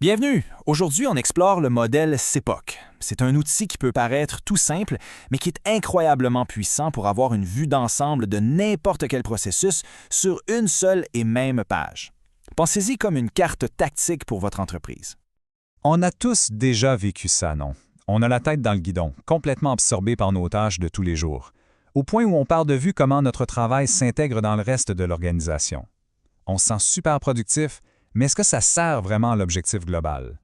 Bienvenue! Aujourd'hui, on explore le modèle CEPOC. C'est un outil qui peut paraître tout simple, mais qui est incroyablement puissant pour avoir une vue d'ensemble de n'importe quel processus sur une seule et même page. Pensez-y comme une carte tactique pour votre entreprise. On a tous déjà vécu ça, non? On a la tête dans le guidon, complètement absorbé par nos tâches de tous les jours, au point où on perd de vue comment notre travail s'intègre dans le reste de l'organisation. On se sent super productif, mais est-ce que ça sert vraiment à l'objectif global?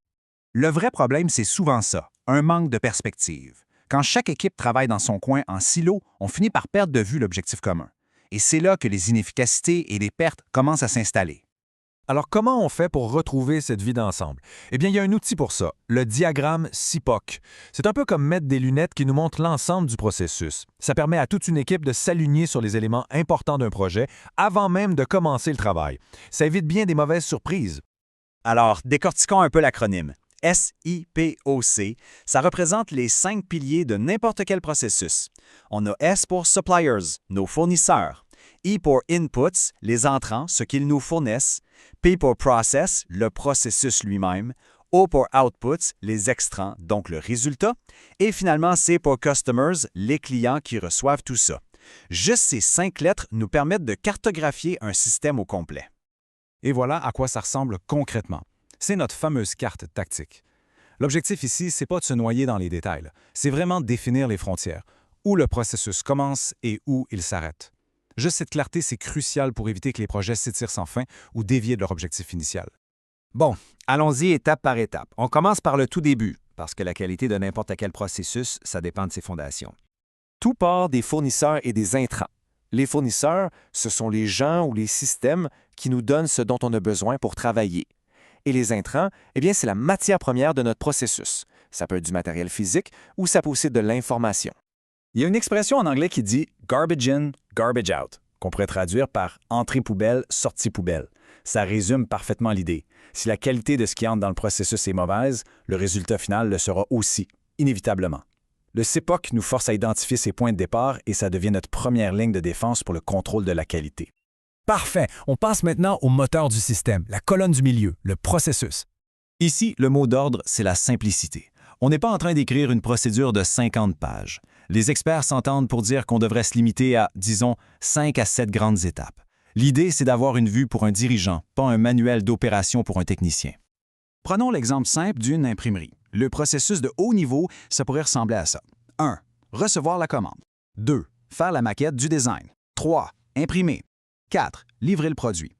Le vrai problème, c'est souvent ça, un manque de perspective. Quand chaque équipe travaille dans son coin en silo, on finit par perdre de vue l'objectif commun. Et c'est là que les inefficacités et les pertes commencent à s'installer. Alors, comment on fait pour retrouver cette vie d'ensemble? Eh bien, il y a un outil pour ça, le diagramme CIPOC. C'est un peu comme mettre des lunettes qui nous montrent l'ensemble du processus. Ça permet à toute une équipe de s'aligner sur les éléments importants d'un projet avant même de commencer le travail. Ça évite bien des mauvaises surprises. Alors, décortiquons un peu l'acronyme. SIPOC, ça représente les 5 piliers de n'importe quel processus. On a S pour Suppliers, nos fournisseurs. I pour Inputs, les entrants, ce qu'ils nous fournissent. P pour Process, le processus lui-même. O pour Outputs, les extrants, donc le résultat. Et finalement, C pour Customers, les clients qui reçoivent tout ça. Juste ces 5 lettres nous permettent de cartographier un système au complet. Et voilà à quoi ça ressemble concrètement. C'est notre fameuse carte tactique. L'objectif ici, c'est pas de se noyer dans les détails, c'est vraiment de définir les frontières, où le processus commence et où il s'arrête. Juste cette clarté, c'est crucial pour éviter que les projets s'étirent sans fin ou dévier de leur objectif initial. Bon, allons-y étape par étape. On commence par le tout début, parce que la qualité de n'importe quel processus, ça dépend de ses fondations. Tout part des fournisseurs et des intrants. Les fournisseurs, ce sont les gens ou les systèmes qui nous donnent ce dont on a besoin pour travailler. Et les intrants, eh bien, c'est la matière première de notre processus. Ça peut être du matériel physique ou ça peut aussi être de l'information. Il y a une expression en anglais qui dit « garbage in, garbage out », qu'on pourrait traduire par « entrée poubelle, sortie poubelle ». Ça résume parfaitement l'idée. Si la qualité de ce qui entre dans le processus est mauvaise, le résultat final le sera aussi, inévitablement. Le CEPOC nous force à identifier ces points de départ et ça devient notre première ligne de défense pour le contrôle de la qualité. Parfait! On passe maintenant au moteur du système, la colonne du milieu, le processus. Ici, le mot d'ordre, c'est la simplicité. On n'est pas en train d'écrire une procédure de 50 pages. Les experts s'entendent pour dire qu'on devrait se limiter à, disons, 5 à 7 grandes étapes. L'idée, c'est d'avoir une vue pour un dirigeant, pas un manuel d'opération pour un technicien. Prenons l'exemple simple d'une imprimerie. Le processus de haut niveau, ça pourrait ressembler à ça. 1. Recevoir la commande. 2. Faire la maquette du design. 3. Imprimer. 4. Livrer le produit.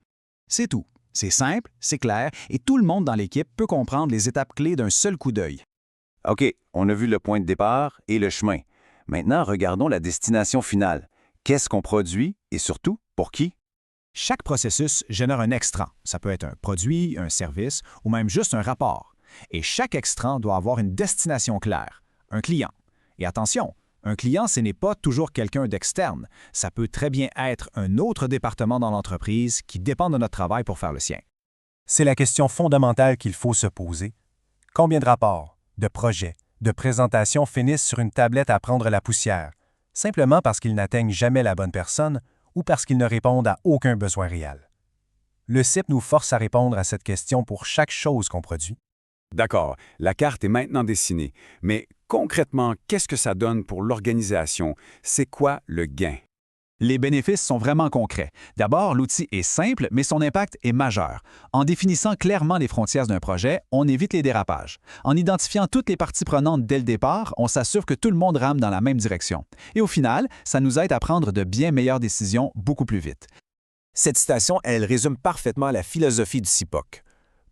C'est tout. C'est simple, c'est clair, et tout le monde dans l'équipe peut comprendre les étapes clés d'un seul coup d'œil. OK, on a vu le point de départ et le chemin. Maintenant, regardons la destination finale. Qu'est-ce qu'on produit et surtout, pour qui? Chaque processus génère un extrant. Ça peut être un produit, un service ou même juste un rapport. Et chaque extrant doit avoir une destination claire, un client. Et attention, un client, ce n'est pas toujours quelqu'un d'externe. Ça peut très bien être un autre département dans l'entreprise qui dépend de notre travail pour faire le sien. C'est la question fondamentale qu'il faut se poser. Combien de rapports, de projets, de présentations finissent sur une tablette à prendre la poussière, simplement parce qu'ils n'atteignent jamais la bonne personne ou parce qu'ils ne répondent à aucun besoin réel? Le CIP nous force à répondre à cette question pour chaque chose qu'on produit. D'accord, la carte est maintenant dessinée, mais concrètement, qu'est-ce que ça donne pour l'organisation? C'est quoi le gain? Les bénéfices sont vraiment concrets. D'abord, l'outil est simple, mais son impact est majeur. En définissant clairement les frontières d'un projet, on évite les dérapages. En identifiant toutes les parties prenantes dès le départ, on s'assure que tout le monde rame dans la même direction. Et au final, ça nous aide à prendre de bien meilleures décisions beaucoup plus vite. Cette citation, elle résume parfaitement la philosophie du CIPOC.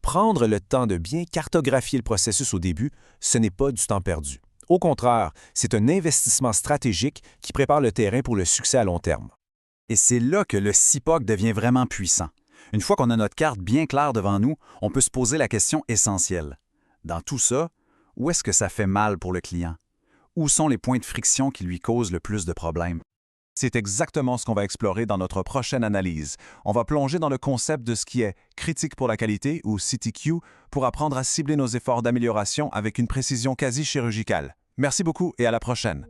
Prendre le temps de bien cartographier le processus au début, ce n'est pas du temps perdu. Au contraire, c'est un investissement stratégique qui prépare le terrain pour le succès à long terme. Et c'est là que le CIPOC devient vraiment puissant. Une fois qu'on a notre carte bien claire devant nous, on peut se poser la question essentielle. Dans tout ça, où est-ce que ça fait mal pour le client? Où sont les points de friction qui lui causent le plus de problèmes? C'est exactement ce qu'on va explorer dans notre prochaine analyse. On va plonger dans le concept de ce qui est critique pour la qualité ou CTQ pour apprendre à cibler nos efforts d'amélioration avec une précision quasi chirurgicale. Merci beaucoup et à la prochaine.